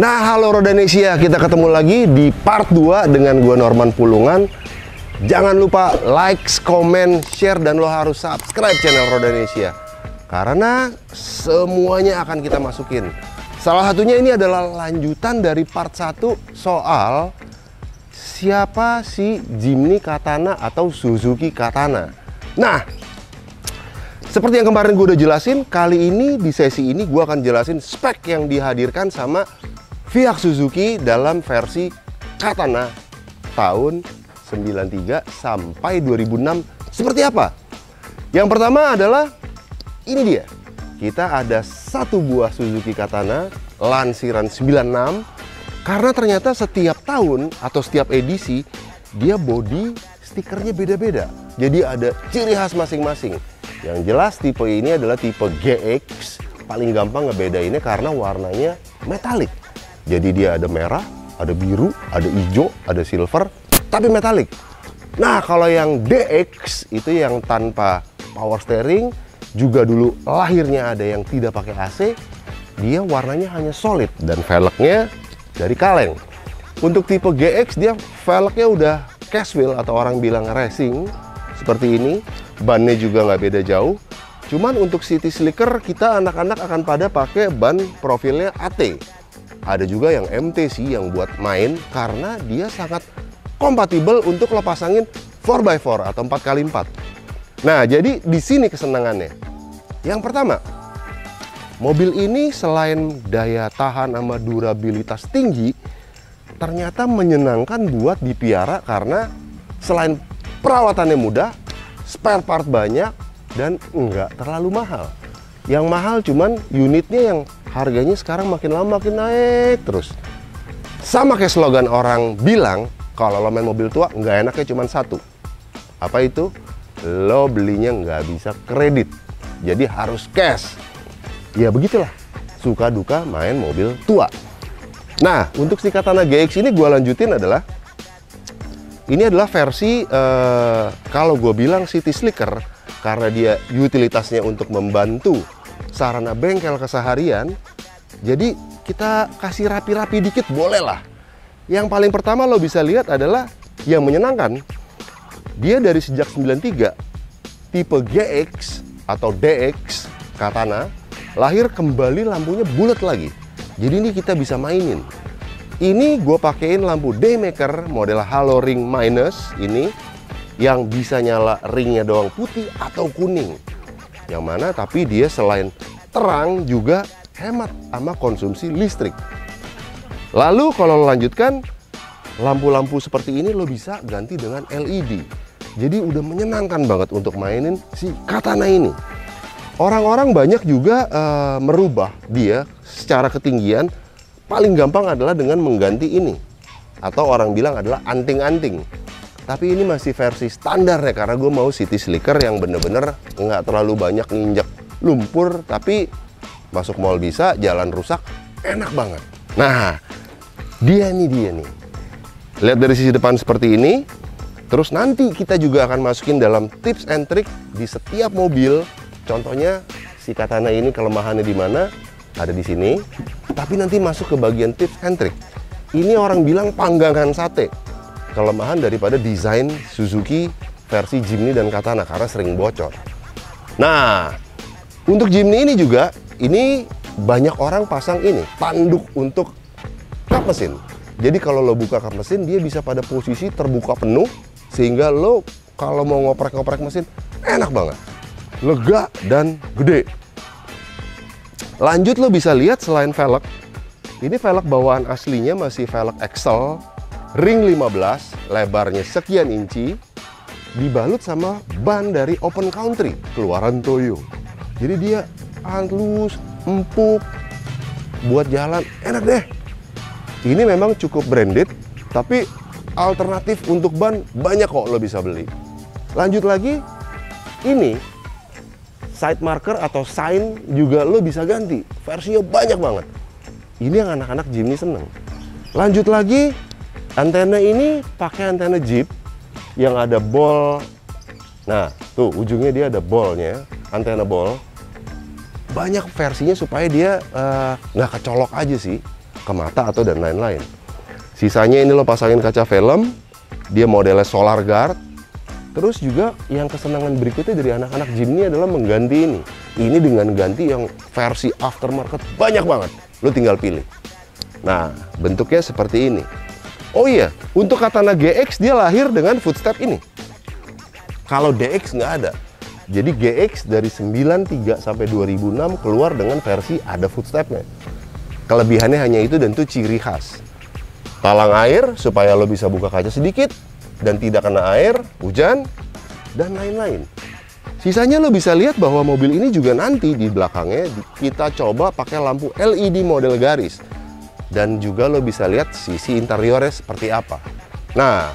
Nah, halo Rodanesia, kita ketemu lagi di part 2 dengan gua Norman Pulungan. Jangan lupa like, comment, share, dan lo harus subscribe channel Rodanesia karena semuanya akan kita masukin. Salah satunya ini adalah lanjutan dari part 1 soal siapa si Jimny Katana atau Suzuki Katana. Nah, seperti yang kemarin gue udah jelasin, kali ini di sesi ini gue akan jelasin spek yang dihadirkan sama pihak Suzuki dalam versi Katana tahun 93 sampai 2006 seperti apa. Yang pertama adalah ini dia. Kita ada satu buah Suzuki Katana lansiran 96 karena ternyata setiap tahun atau setiap edisi dia body stikernya beda-beda. Jadi ada ciri khas masing-masing. Yang jelas tipe ini adalah tipe GX. Paling gampang ngebedainnya karena warnanya metalik. Jadi dia ada merah, ada biru, ada hijau, ada silver, tapi metalik. Nah, kalau yang DX itu yang tanpa power steering, juga dulu lahirnya ada yang tidak pakai AC, dia warnanya hanya solid dan velgnya dari kaleng. Untuk tipe GX dia velgnya udah casual atau orang bilang racing seperti ini. Bannya juga nggak beda jauh. Cuman untuk city slicker kita anak-anak akan pada pakai ban profilnya AT. Ada juga yang MT sih yang buat main karena dia sangat kompatibel untuk lo pasangin 4x4 atau 4x4. Nah, jadi di sini kesenangannya. Yang pertama, mobil ini selain daya tahan sama durabilitas tinggi, ternyata menyenangkan buat dipiara karena selain perawatannya mudah, spare part banyak, dan enggak terlalu mahal. Yang mahal cuman unitnya yang harganya sekarang makin lama makin naik terus. Sama kayak slogan orang bilang, kalau lo main mobil tua nggak enaknya cuma satu. Apa itu? Lo belinya nggak bisa kredit, jadi harus cash. Ya begitulah, suka duka main mobil tua. Nah, untuk si Katana GX ini gue lanjutin adalah ini adalah versi kalau gue bilang city slicker karena dia utilitasnya untuk membantu sarana bengkel keseharian. Jadi kita kasih rapi-rapi dikit boleh lah. Yang paling pertama lo bisa lihat adalah yang menyenangkan. Dia dari sejak 93 tipe GX atau DX Katana lahir kembali lampunya bulat lagi. Jadi ini kita bisa mainin. Ini gue pakein lampu Daymaker model Halo Ring Minus ini yang bisa nyala ringnya doang putih atau kuning. Yang mana tapi dia selain terang juga hemat sama konsumsi listrik. Lalu kalau lo lanjutkan, lampu-lampu seperti ini lo bisa ganti dengan LED. Jadi udah menyenangkan banget untuk mainin si Katana ini. Orang-orang banyak juga merubah dia secara ketinggian. Paling gampang adalah dengan mengganti ini. Atau orang bilang adalah anting-anting. Tapi ini masih versi standar ya, karena gue mau city slicker yang bener-bener nggak terlalu banyak nginjek lumpur, tapi masuk mall bisa, jalan rusak, enak banget. Nah, dia nih. Lihat dari sisi depan seperti ini. Terus nanti kita juga akan masukin dalam tips and trick di setiap mobil. Contohnya si Katana ini kelemahannya di mana? Ada di sini. Tapi nanti masuk ke bagian tips and trick. Ini orang bilang panggangan sate. Kelemahan daripada desain Suzuki versi Jimny dan Katana karena sering bocor. Nah, untuk Jimny ini juga, ini banyak orang pasang ini, tanduk untuk kap mesin. Jadi kalau lo buka kap mesin, dia bisa pada posisi terbuka penuh, sehingga lo kalau mau ngoprek-ngoprek mesin, enak banget. Lega dan gede. Lanjut lo bisa lihat selain velg, ini velg bawaan aslinya masih velg Excel, ring 15, lebarnya sekian inci, dibalut sama ban dari Open Country, keluaran Toyo. Jadi dia halus, empuk, buat jalan enak deh. Ini memang cukup branded, tapi alternatif untuk ban banyak kok lo bisa beli. Lanjut lagi, ini side marker atau sign juga lo bisa ganti, versinya banyak banget. Ini yang anak-anak Jimny seneng. Lanjut lagi, antena ini pakai antena Jeep yang ada ball. Nah, tuh ujungnya dia ada ballnya, antena ball. Banyak versinya supaya dia nggak kecolok aja sih. ke mata atau dan lain-lain. Sisanya ini lo pasangin kaca film, dia modelnya solar guard. Terus juga yang kesenangan berikutnya dari anak-anak gym ini adalah mengganti ini. Ini dengan ganti yang versi aftermarket banyak banget. Lo tinggal pilih. Nah, bentuknya seperti ini. Oh iya, untuk Katana GX dia lahir dengan footstep ini. Kalau DX nggak ada. Jadi GX dari 93 sampai 2006 keluar dengan versi ada footstepnya. Kelebihannya hanya itu dan itu ciri khas. Talang air supaya lo bisa buka kaca sedikit dan tidak kena air, hujan, dan lain-lain. Sisanya lo bisa lihat bahwa mobil ini juga nanti di belakangnya kita coba pakai lampu LED model garis. Dan juga lo bisa lihat sisi interiornya seperti apa. Nah,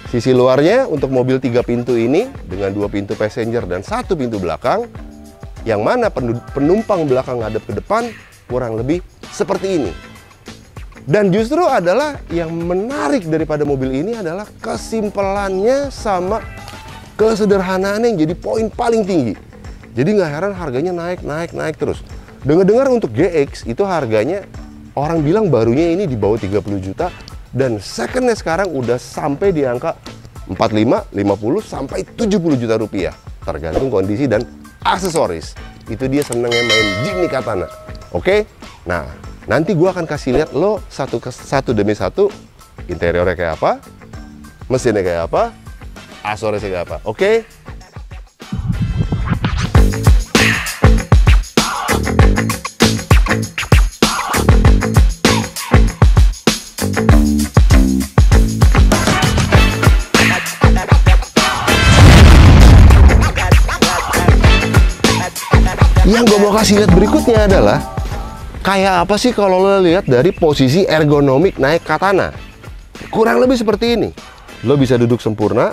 sisi luarnya untuk mobil 3 pintu ini dengan 2 pintu passenger dan 1 pintu belakang, yang mana penumpang belakang ngadep ke depan kurang lebih seperti ini. Dan justru adalah yang menarik daripada mobil ini adalah kesimpelannya sama kesederhanaannya yang jadi poin paling tinggi. Jadi nggak heran harganya naik terus. Dengar-dengar untuk GX itu harganya orang bilang barunya ini di bawah 30 juta dan secondnya sekarang udah sampai di angka 45, 50 sampai 70 juta rupiah tergantung kondisi dan aksesoris. Itu dia senengnya main Jimny Katana. Oke? Nah, nanti gua akan kasih lihat lo satu demi satu interiornya kayak apa, mesinnya kayak apa, aksesorisnya kayak apa. Oke? Yang gue mau kasih lihat berikutnya adalah kayak apa sih kalau lo lihat dari posisi ergonomik naik Katana. Kurang lebih seperti ini. Lo bisa duduk sempurna,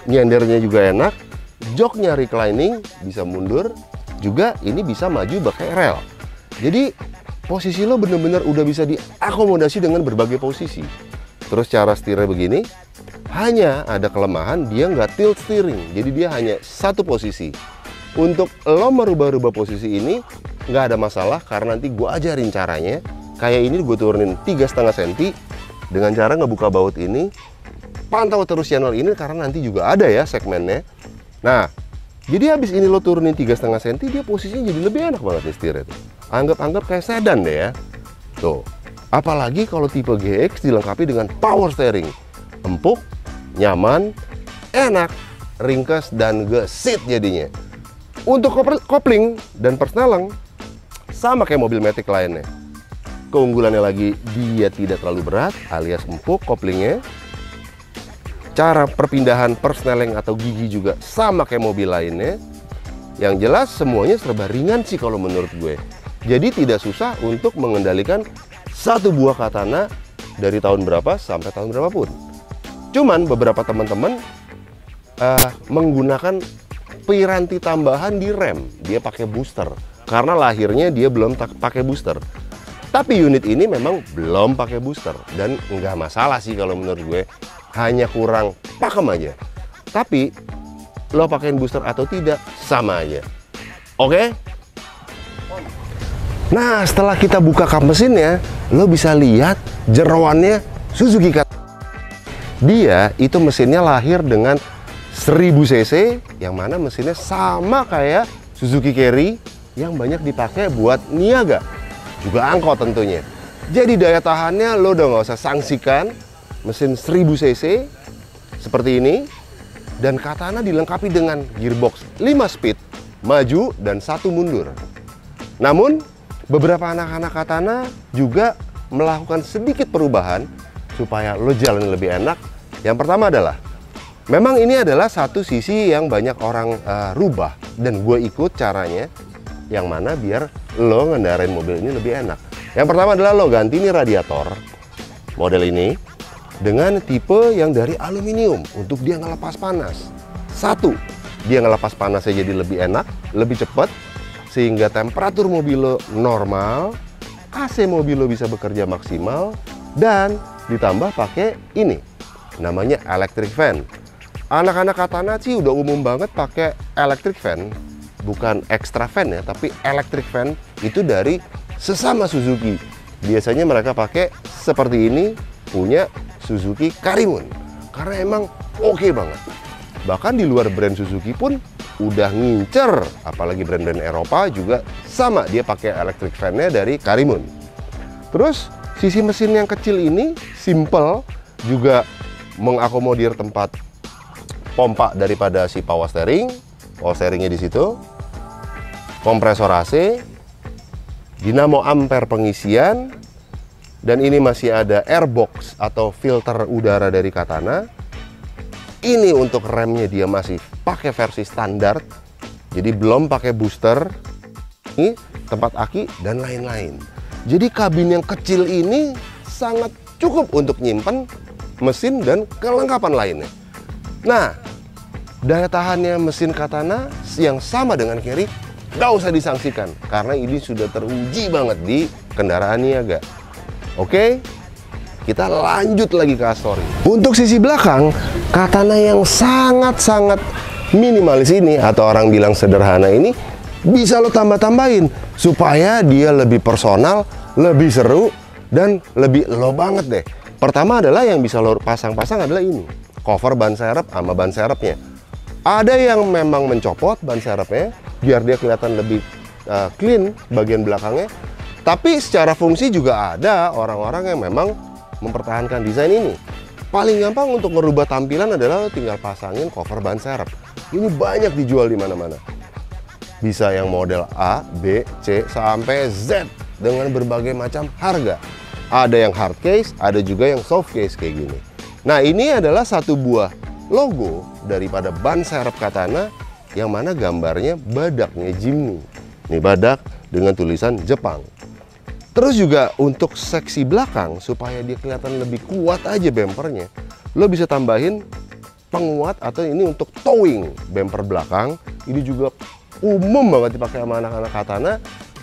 nyendernya juga enak, joknya reclining, bisa mundur, juga ini bisa maju pakai rel. Jadi posisi lo bener-bener udah bisa diakomodasi dengan berbagai posisi. Terus cara setirnya begini, hanya ada kelemahan dia nggak tilt steering, jadi dia hanya satu posisi. Untuk lo merubah-rubah posisi ini nggak ada masalah karena nanti gue ajarin caranya. Kayak ini gue turunin 3,5 cm dengan cara ngebuka baut ini. Pantau terus channel ini karena nanti juga ada ya segmennya. Nah, jadi habis ini lo turunin 3,5 cm dia posisinya jadi lebih enak banget nih setirnya tuh. Anggap kayak sedan deh ya. Tuh, apalagi kalau tipe GX dilengkapi dengan power steering. Empuk, nyaman, enak, ringkes dan gesit jadinya. Untuk kopling dan persneling sama kayak mobil Matic lainnya. Keunggulannya lagi dia tidak terlalu berat alias empuk koplingnya. Cara perpindahan persneling atau gigi juga sama kayak mobil lainnya. Yang jelas semuanya serba ringan sih kalau menurut gue. Jadi tidak susah untuk mengendalikan satu buah Katana dari tahun berapa sampai tahun berapapun. Cuman beberapa teman-teman menggunakan piranti tambahan di rem, dia pakai booster karena lahirnya dia belum pakai booster. Tapi unit ini memang belum pakai booster dan nggak masalah sih kalau menurut gue, hanya kurang pakem aja. Tapi lo pakein booster atau tidak sama aja. Oke? Nah, setelah kita buka kap mesinnya, lo bisa lihat jeroannya Suzuki Katana. Dia itu mesinnya lahir dengan 1000 cc, yang mana mesinnya sama kayak Suzuki Carry yang banyak dipakai buat niaga, juga angkot tentunya. Jadi daya tahannya lo udah nggak usah sangsikan, mesin 1000 cc seperti ini, dan Katana dilengkapi dengan gearbox 5 speed, maju dan 1 mundur. Namun beberapa anak-anak Katana juga melakukan sedikit perubahan supaya lo jalan lebih enak. Yang pertama adalah memang ini adalah satu sisi yang banyak orang rubah dan gue ikut caranya, yang mana biar lo ngendarain mobil ini lebih enak. Yang pertama adalah lo ganti nih radiator model ini dengan tipe yang dari aluminium untuk dia ngelepas panas. Satu, dia ngelepas panasnya jadi lebih enak, lebih cepat, sehingga temperatur mobil lo normal, AC mobil lo bisa bekerja maksimal, dan ditambah pakai ini namanya electric fan. Anak-anak Katana sih udah umum banget pakai electric fan, bukan extra fan ya, tapi electric fan itu dari sesama Suzuki. biasanya mereka pakai seperti ini, punya Suzuki Karimun. Karena emang oke banget. Bahkan di luar brand Suzuki pun udah ngincer, apalagi brand-brand Eropa juga sama, dia pakai electric fan-nya dari Karimun. Terus sisi mesin yang kecil ini simple, juga mengakomodir tempat pompa daripada si power steering. Power steeringnya di situ, kompresor AC, dinamo ampere pengisian, dan ini masih ada airbox atau filter udara dari Katana. Ini untuk remnya dia masih pakai versi standar, jadi belum pakai booster. Ini tempat aki dan lain-lain. Jadi kabin yang kecil ini sangat cukup untuk nyimpen mesin dan kelengkapan lainnya. Nah, daya tahannya mesin Katana yang sama dengan Carry gak usah disangsikan, karena ini sudah teruji banget di kendaraan niaga. Oke, kita lanjut lagi ke Astory. Untuk sisi belakang, Katana yang sangat-sangat minimalis ini, atau orang bilang sederhana ini, bisa lo tambah-tambahin supaya dia lebih personal, lebih seru, dan lebih lo banget deh. Pertama adalah yang bisa lo pasang-pasang adalah ini, cover ban serep sama ban serepnya. Ada yang memang mencopot ban serepnya biar dia kelihatan lebih clean bagian belakangnya. Tapi secara fungsi juga ada orang-orang yang memang mempertahankan desain ini. Paling gampang untuk merubah tampilan adalah tinggal pasangin cover ban serep. Ini banyak dijual di mana-mana. Bisa yang model A, B, C, sampai Z dengan berbagai macam harga. Ada yang hard case, ada juga yang soft case kayak gini. Nah, ini adalah satu buah logo daripada ban serep Katana, yang mana gambarnya badaknya Jimny. Ini badak dengan tulisan Jepang. Terus juga untuk seksi belakang, supaya dia kelihatan lebih kuat aja bempernya, lo bisa tambahin penguat, atau ini untuk towing bumper belakang. Ini juga umum banget dipakai sama anak-anak Katana,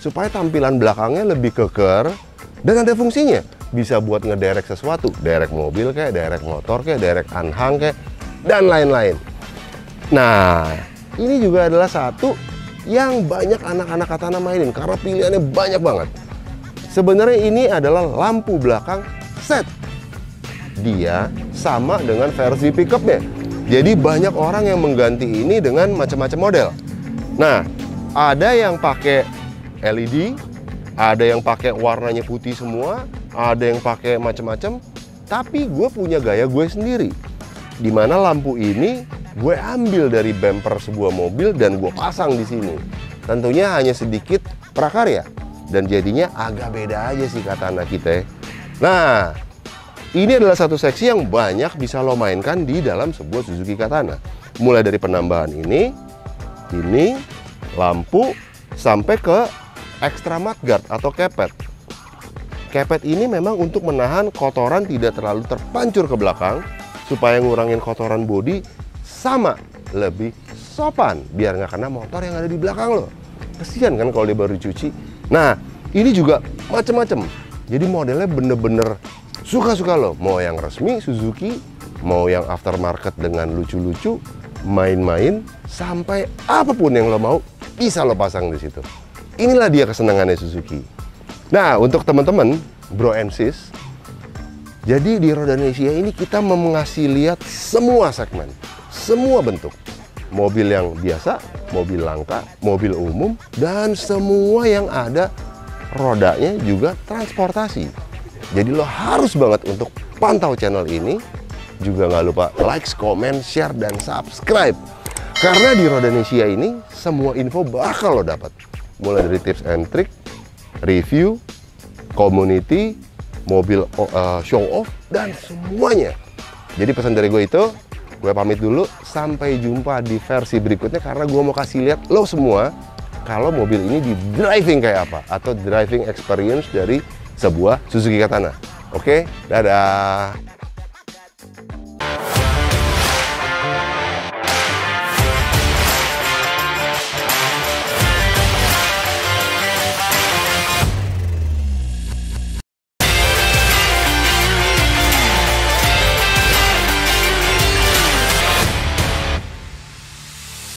supaya tampilan belakangnya lebih keker dan ada fungsinya. Bisa buat ngederek sesuatu, derek mobil kayak, derek motor kayak, derek anhang kayak, dan lain-lain. Nah, ini juga adalah satu yang banyak anak-anak Katana mainin karena pilihannya banyak banget. Sebenarnya ini adalah lampu belakang set. Dia sama dengan versi pickupnya. Jadi banyak orang yang mengganti ini dengan macam-macam model. Nah, ada yang pakai LED, ada yang pakai warnanya putih semua, ada yang pakai macam-macam. Tapi gue punya gaya gue sendiri, dimana lampu ini gue ambil dari bumper sebuah mobil dan gue pasang di sini. Tentunya hanya sedikit prakarya dan jadinya agak beda aja sih Katana kita. Nah, ini adalah satu seksi yang banyak bisa lo mainkan di dalam sebuah Suzuki Katana. Mulai dari penambahan ini, lampu, sampai ke extra mudguard atau kepet. Kepet ini memang untuk menahan kotoran tidak terlalu terpancur ke belakang, supaya ngurangin kotoran bodi sama lebih sopan, biar nggak kena motor yang ada di belakang lo. Kesian kan kalau dia baru cuci. Nah, ini juga macem-macem. Jadi modelnya bener-bener suka-suka lo. Mau yang resmi Suzuki, mau yang aftermarket dengan lucu-lucu, main-main, sampai apapun yang lo mau bisa lo pasang di situ. Inilah dia kesenangannya Suzuki. Nah, untuk teman-teman bro and sis, jadi di Rodanesia ini kita mengasih lihat semua segmen, semua bentuk. Mobil yang biasa, mobil langka, mobil umum, dan semua yang ada rodanya juga transportasi. Jadi lo harus banget untuk pantau channel ini. Juga nggak lupa like, comment, share, dan subscribe. Karena di Rodanesia ini semua info bakal lo dapat. Mulai dari tips and trick, review, community, mobil show off, dan semuanya. Jadi pesan dari gue itu, gue pamit dulu, sampai jumpa di versi berikutnya, karena gue mau kasih lihat lo semua kalau mobil ini di driving kayak apa, atau driving experience dari sebuah Suzuki Katana. Oke, dadah.